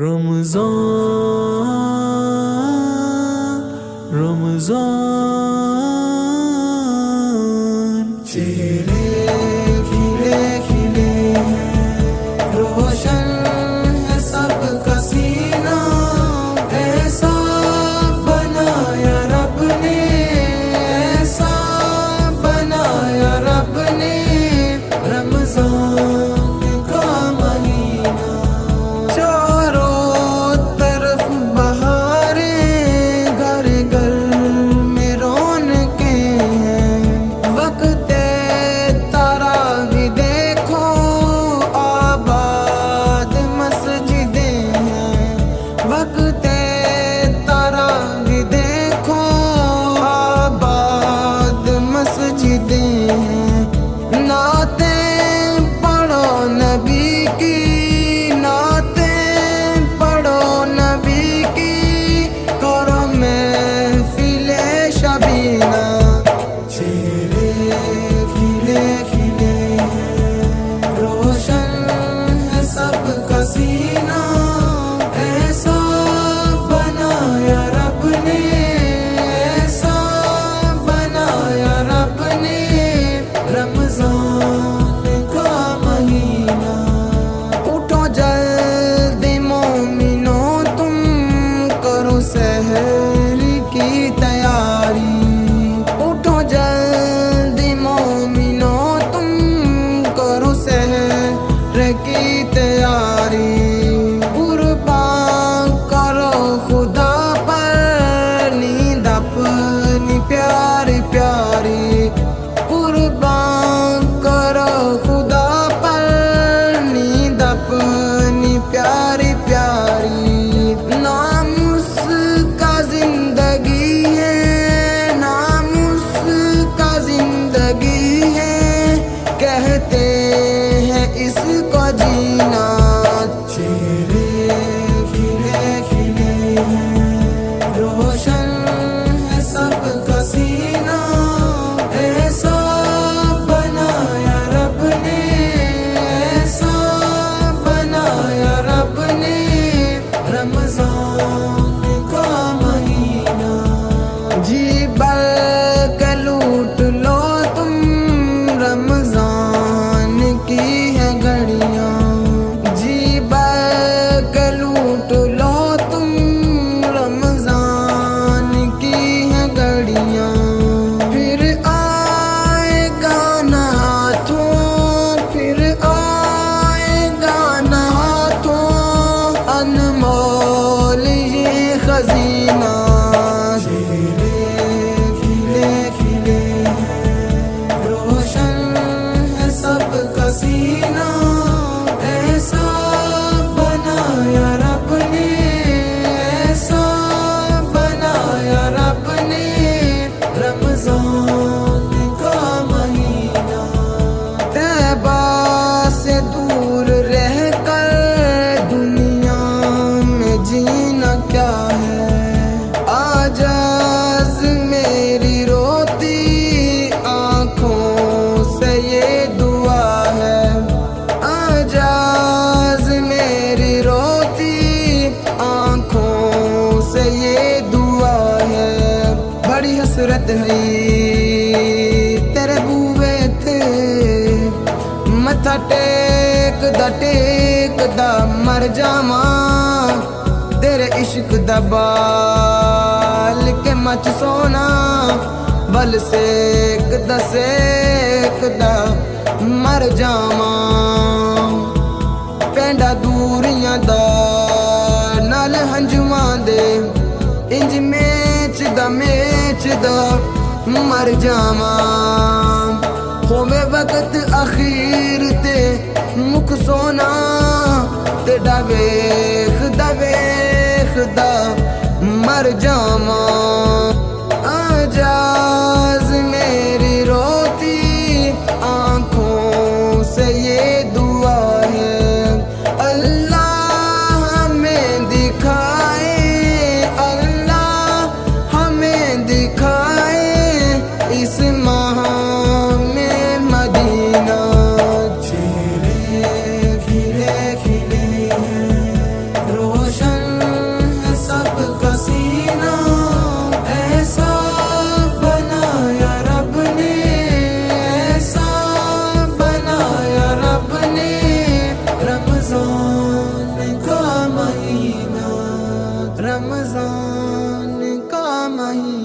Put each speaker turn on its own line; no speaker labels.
रमज़ान रमज़ान चेहरे खिले खिले हैं, रोशन है सबका सीना, ऐसा बनाया रब ने, ऐसा बनाया रब ने रमज़ान का महीना। चारों तरफ बहारें, घर घर में रौनकें हैं, वक्त तारावी देखो, आबाद मस्जिदें हैं, वक्त तारावी देखो, आबाद मस्जिदें हैं। नातें पढ़ो नबी की, नातें पढ़ो नबी की, करो महफिले शबीना। चेहरे खिले खिले हैं, रोशन है सबका सीना, ऐसा बनाया रब ने, ऐसा बनाया रब ने रमज़ान का महीना। उठो जल्दी मोमिनो तुम, करो सहर की तैयारी। उठो जल्दी मोमिनो तुम, करो सहर की तैयारी। कुर्बान करो खुदा पर, नींद अपनी प्यारी प्यारी। कुर्बान करो खुदा पर, नींद अपनी प्यारी प्यारी। नाम उसका जिंदगी है, नाम उसका जिंदगी है, कहते हैं इसको जीना। चेहरे खिले खिले हैं, रोशन है सबका सीना, ऐसा बनाया रब ने, ऐसा बनाया रब ने रमज़ान का महीना। जी भर के लूट लो तुम, रमज़ान की है घड़ियाँ। जी भर के लूट लो तुम, रमज़ान की है घड़ियाँ। फिर आएगा ना हाथों, फिर आएगा ना हाथों, अनमोल ये खजीना। चेहरे खिले खिले हैं, रोशन है सबका सीना, ऐसा बनाया रब ने, ऐसा बनाया रब ने रमज़ान का महीना। तैबा से दूर रहकर दुनिया में जीना क्या है, आजाज़ मेरी रोती आँखों से ये दुआ है, आजाज़ मेरी रोती आँखों से ये दुआ है। बड़ी हसरत है तेरे बूवे थे, मथा टेक दा मर जावा, तेरे इश्क दा बाल के मच सोना, बल सेक दा मर जावा। पेंडा दूरियां दा नाल हंजुआं दे, इंज मेच दा मर जावा। होवे वक्त अखीर ते मुख सोना, तेरा वेख दा मर जावा। आजाज़ मेरी रोती आँखों से ये दुआ है, अल्लाह हमें दिखाए, अल्लाह हमें दिखाए इस माह में मदीना। चेहरे खिले खिले हैं, रोशन नाही